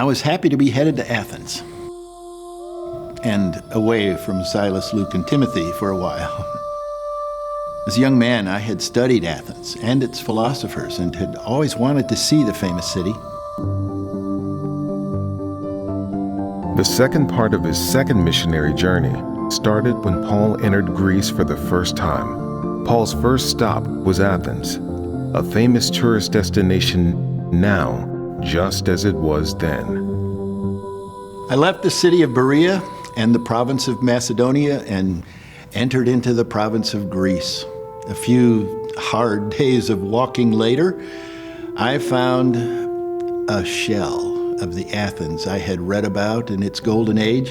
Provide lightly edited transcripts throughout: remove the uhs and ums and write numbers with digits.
I was happy to be headed to Athens and away from Silas, Luke, and Timothy for a while. As a young man, I had studied Athens and its philosophers and had always wanted to see the famous city. The second part of his second missionary journey started when Paul entered Greece for the first time. Paul's first stop was Athens, a famous tourist destination now, just as it was then. I left the city of Berea and the province of Macedonia and entered into the province of Greece. A few hard days of walking later, I found a shell of the Athens I had read about in its golden age.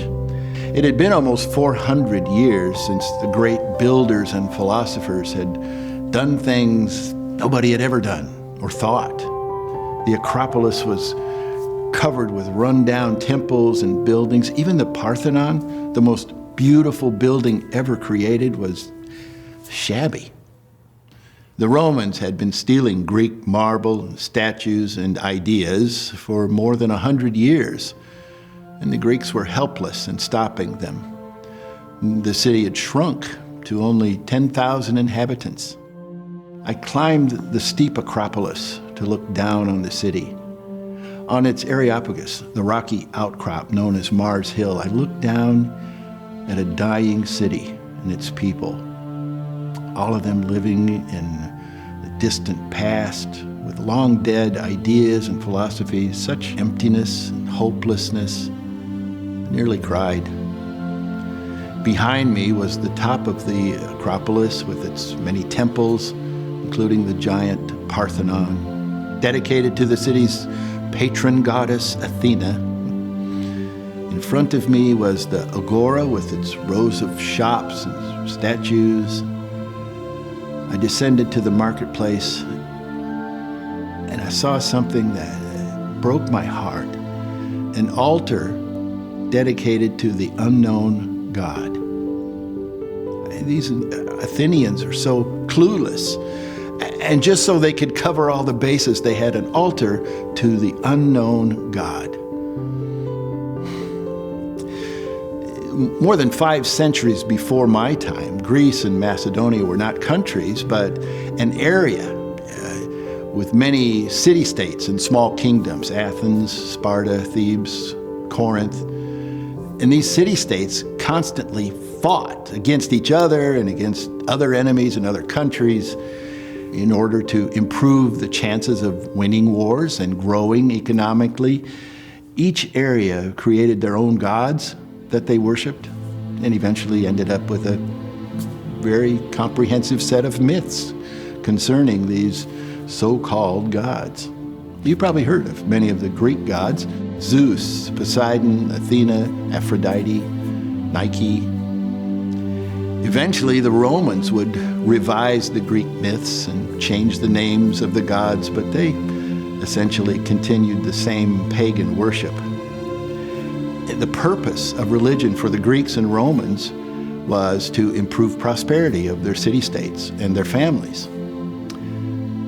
It had been almost 400 years since the great builders and philosophers had done things nobody had ever done or thought. The Acropolis was covered with run-down temples and buildings. Even the Parthenon, the most beautiful building ever created, was shabby. The Romans had been stealing Greek marble, statues, and ideas for more than 100 years, and the Greeks were helpless in stopping them. The city had shrunk to only 10,000 inhabitants. I climbed the steep Acropolis to look down on the city. On its Areopagus, the rocky outcrop known as Mars Hill, I looked down at a dying city and its people, all of them living in the distant past with long-dead ideas and philosophies, such emptiness and hopelessness. I nearly cried. Behind me was the top of the Acropolis with its many temples, including the giant Parthenon, dedicated to the city's patron goddess, Athena. In front of me was the Agora with its rows of shops and statues. I descended to the marketplace and I saw something that broke my heart. An altar dedicated to the unknown God. These Athenians are so clueless. And just so they could cover all the bases, they had an altar to the unknown God. More than 5 centuries before my time, Greece and Macedonia were not countries, but an area with many city-states and small kingdoms: Athens, Sparta, Thebes, Corinth. And these city-states constantly fought against each other and against other enemies in other countries in order to improve the chances of winning wars and growing economically. Each area created their own gods that they worshiped and eventually ended up with a very comprehensive set of myths concerning these so-called gods. You probably heard of many of the Greek gods: Zeus, Poseidon, Athena, Aphrodite, Nike. Eventually, the Romans would revise the Greek myths and change the names of the gods, but they essentially continued the same pagan worship. The purpose of religion for the Greeks and Romans was to improve prosperity of their city-states and their families.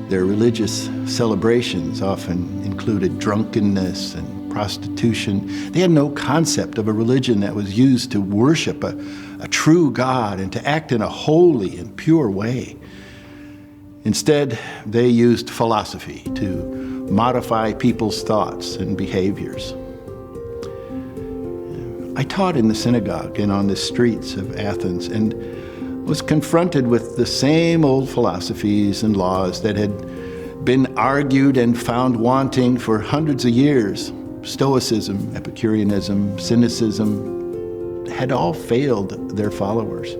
Their religious celebrations often included drunkenness and prostitution. They had no concept of a religion that was used to worship a true God and to act in a holy and pure way. Instead, they used philosophy to modify people's thoughts and behaviors. I taught in the synagogue and on the streets of Athens and was confronted with the same old philosophies and laws that had been argued and found wanting for hundreds of years. Stoicism, Epicureanism, cynicism had all failed their followers.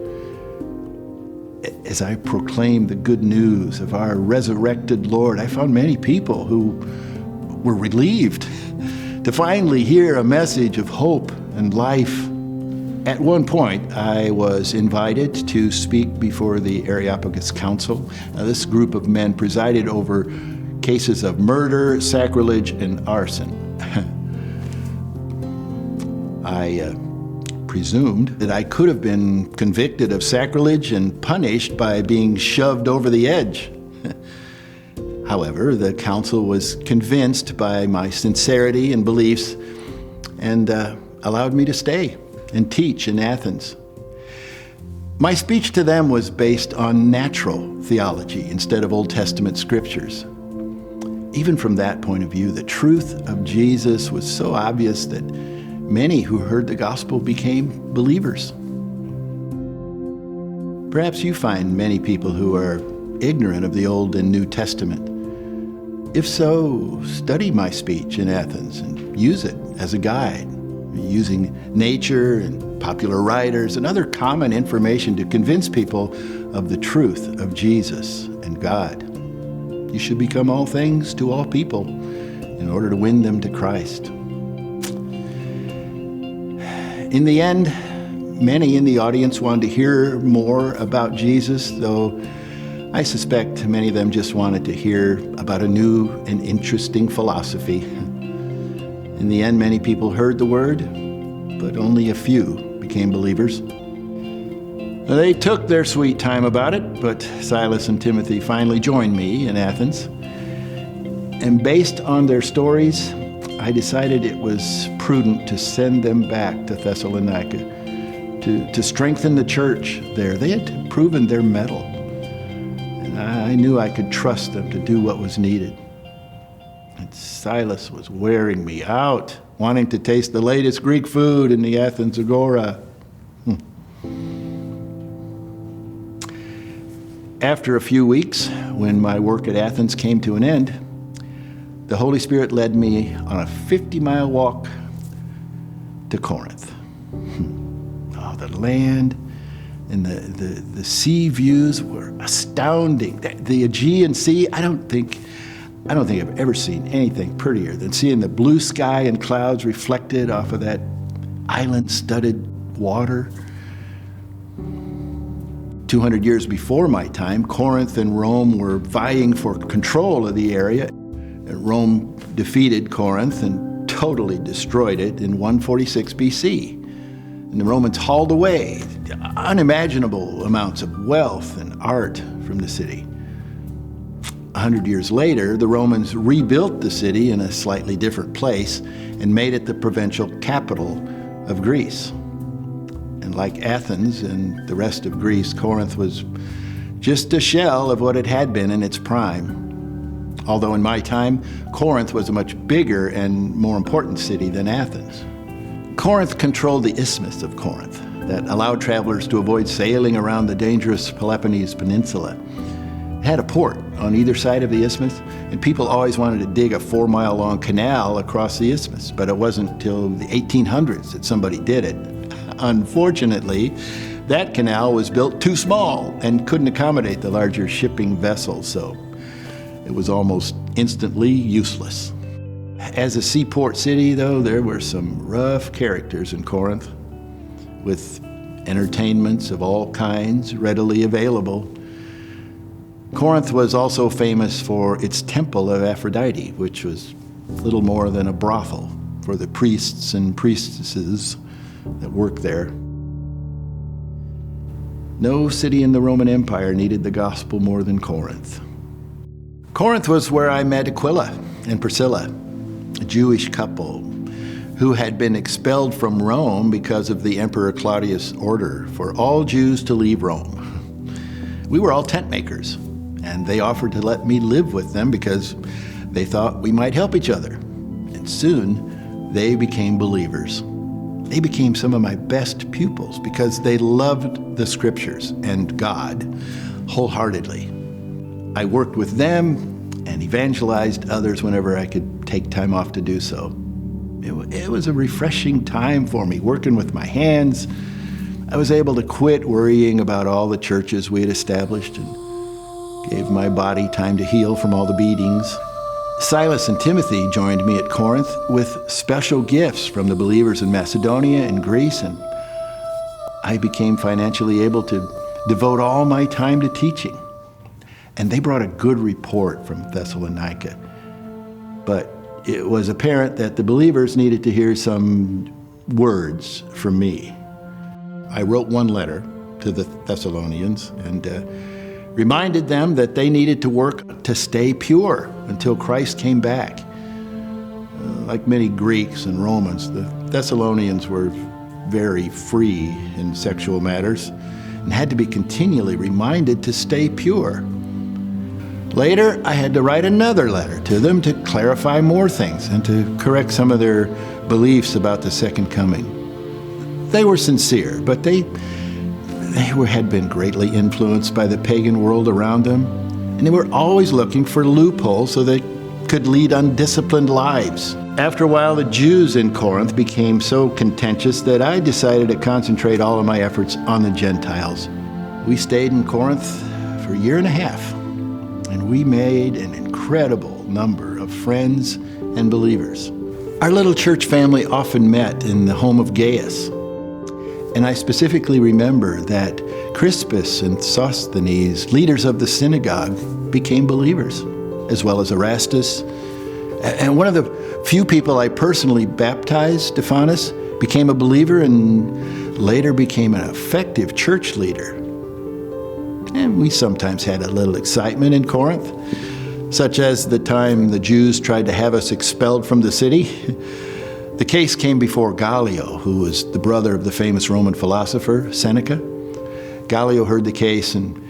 As I proclaimed the good news of our resurrected Lord, I found many people who were relieved to finally hear a message of hope and life. At one point, I was invited to speak before the Areopagus Council. Now, this group of men presided over cases of murder, sacrilege, and arson. I presumed that I could have been convicted of sacrilege and punished by being shoved over the edge. However, the council was convinced by my sincerity and beliefs and allowed me to stay and teach in Athens. My speech to them was based on natural theology instead of Old Testament scriptures. Even from that point of view, the truth of Jesus was so obvious that many who heard the gospel became believers. Perhaps you find many people who are ignorant of the Old and New Testament. If so, study my speech in Athens and use it as a guide, using nature and popular writers and other common information to convince people of the truth of Jesus and God. You should become all things to all people in order to win them to Christ. In the end, many in the audience wanted to hear more about Jesus, though I suspect many of them just wanted to hear about a new and interesting philosophy. In the end, many people heard the word, but only a few became believers. They took their sweet time about it, but Silas and Timothy finally joined me in Athens. And based on their stories, I decided it was prudent to send them back to Thessalonica to strengthen the church there. They had proven their mettle, and I knew I could trust them to do what was needed. And Silas was wearing me out, wanting to taste the latest Greek food in the Athens Agora. After a few weeks, when my work at Athens came to an end, the Holy Spirit led me on a 50-mile walk to Corinth. Oh, the land and the sea views were astounding. The Aegean Sea, I don't think I've ever seen anything prettier than seeing the blue sky and clouds reflected off of that island-studded water. 200 years before my time, Corinth and Rome were vying for control of the area. Rome defeated Corinth and totally destroyed it in 146 BC. And the Romans hauled away unimaginable amounts of wealth and art from the city. 100 years later, the Romans rebuilt the city in a slightly different place and made it the provincial capital of Greece. And like Athens and the rest of Greece, Corinth was just a shell of what it had been in its prime. Although in my time, Corinth was a much bigger and more important city than Athens. Corinth controlled the Isthmus of Corinth that allowed travelers to avoid sailing around the dangerous Peloponnese Peninsula. It had a port on either side of the isthmus, and people always wanted to dig a 4-mile-long canal across the isthmus, but it wasn't until the 1800s that somebody did it. Unfortunately, that canal was built too small and couldn't accommodate the larger shipping vessels, so it was almost instantly useless. As a seaport city, though, there were some rough characters in Corinth, with entertainments of all kinds readily available. Corinth was also famous for its temple of Aphrodite, which was little more than a brothel for the priests and priestesses that worked there. No city in the Roman Empire needed the gospel more than Corinth. Corinth was where I met Aquila and Priscilla, a Jewish couple who had been expelled from Rome because of the Emperor Claudius' order for all Jews to leave Rome. We were all tent makers, and they offered to let me live with them because they thought we might help each other. And soon, they became believers. They became some of my best pupils because they loved the scriptures and God wholeheartedly. I worked with them and evangelized others whenever I could take time off to do so. It was a refreshing time for me, working with my hands. I was able to quit worrying about all the churches we had established and gave my body time to heal from all the beatings. Silas and Timothy joined me at Corinth with special gifts from the believers in Macedonia and Greece, and I became financially able to devote all my time to teaching. And they brought a good report from Thessalonica. But it was apparent that the believers needed to hear some words from me. I wrote one letter to the Thessalonians and reminded them that they needed to work to stay pure until Christ came back. Like many Greeks and Romans, the Thessalonians were very free in sexual matters and had to be continually reminded to stay pure. Later, I had to write another letter to them to clarify more things and to correct some of their beliefs about the second coming. They were sincere, but they had been greatly influenced by the pagan world around them, and they were always looking for loopholes so they could lead undisciplined lives. After a while, the Jews in Corinth became so contentious that I decided to concentrate all of my efforts on the Gentiles. We stayed in Corinth for a year and a half, and we made an incredible number of friends and believers. Our little church family often met in the home of Gaius, and I specifically remember that Crispus and Sosthenes, leaders of the synagogue, became believers, as well as Erastus. And one of the few people I personally baptized, Stephanus, became a believer and later became an effective church leader. And we sometimes had a little excitement in Corinth, such as the time the Jews tried to have us expelled from the city. The case came before Gallio, who was the brother of the famous Roman philosopher Seneca. Gallio heard the case and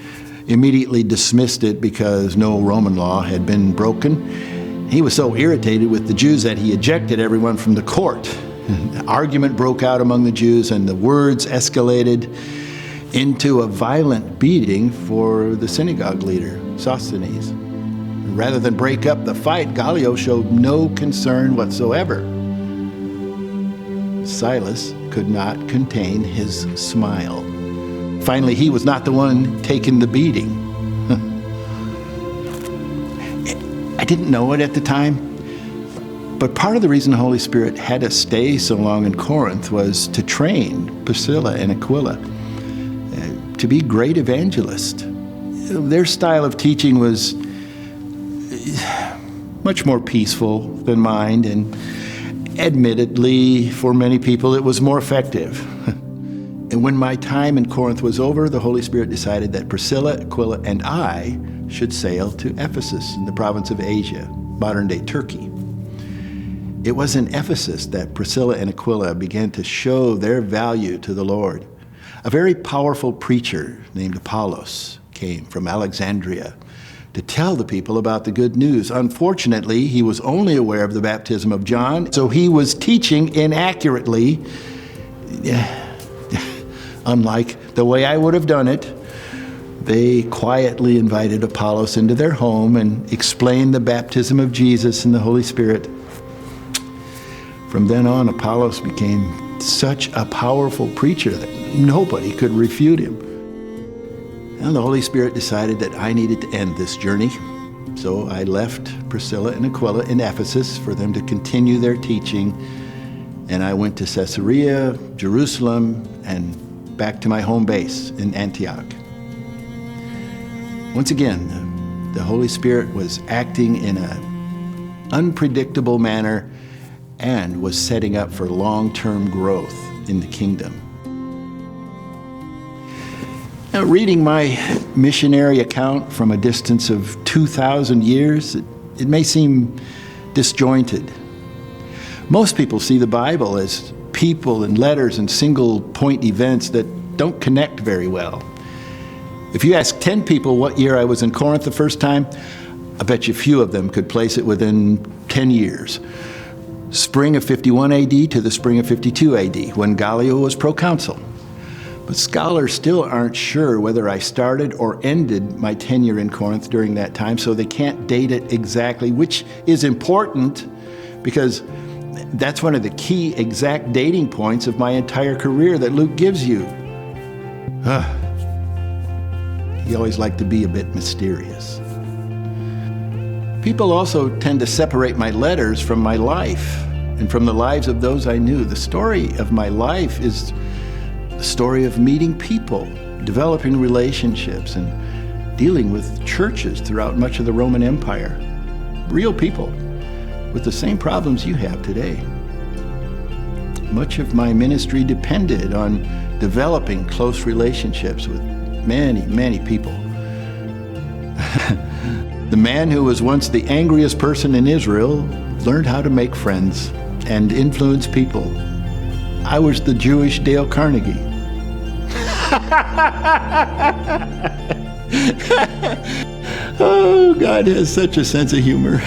immediately dismissed it because no Roman law had been broken. He was so irritated with the Jews that he ejected everyone from the court. An argument broke out among the Jews, and the words escalated into a violent beating for the synagogue leader, Sosthenes. Rather than break up the fight, Gallio showed no concern whatsoever. Silas could not contain his smile. Finally, he was not the one taking the beating. I didn't know it at the time, but part of the reason the Holy Spirit had us stay so long in Corinth was to train Priscilla and Aquila to be great evangelists. Their style of teaching was much more peaceful than mine, and admittedly, for many people, it was more effective. And when my time in Corinth was over, the Holy Spirit decided that Priscilla, Aquila, and I should sail to Ephesus in the province of Asia, modern-day Turkey. It was in Ephesus that Priscilla and Aquila began to show their value to the Lord. A very powerful preacher named Apollos came from Alexandria to tell the people about the good news. Unfortunately, he was only aware of the baptism of John, so he was teaching inaccurately, unlike the way I would have done it. They quietly invited Apollos into their home and explained the baptism of Jesus in the Holy Spirit. From then on, Apollos became such a powerful preacher that nobody could refute him. And the Holy Spirit decided that I needed to end this journey. So I left Priscilla and Aquila in Ephesus for them to continue their teaching. And I went to Caesarea, Jerusalem, and back to my home base in Antioch. Once again, the Holy Spirit was acting in an unpredictable manner and was setting up for long-term growth in the kingdom. Now, reading my missionary account from a distance of 2,000 years, it may seem disjointed. Most people see the Bible as people and letters and single-point events that don't connect very well. If you ask 10 people what year I was in Corinth the first time, I bet you few of them could place it within 10 years. Spring of 51 AD to the spring of 52 AD, when Gallio was proconsul. But scholars still aren't sure whether I started or ended my tenure in Corinth during that time, so they can't date it exactly, which is important because that's one of the key exact dating points of my entire career that Luke gives you. He always liked to be a bit mysterious. People also tend to separate my letters from my life and from the lives of those I knew. The story of my life is the story of meeting people, developing relationships, and dealing with churches throughout much of the Roman Empire. Real people with the same problems you have today. Much of my ministry depended on developing close relationships with many, many people. The man who was once the angriest person in Israel learned how to make friends and influence people I was the Jewish Dale Carnegie. Oh, God has such a sense of humor.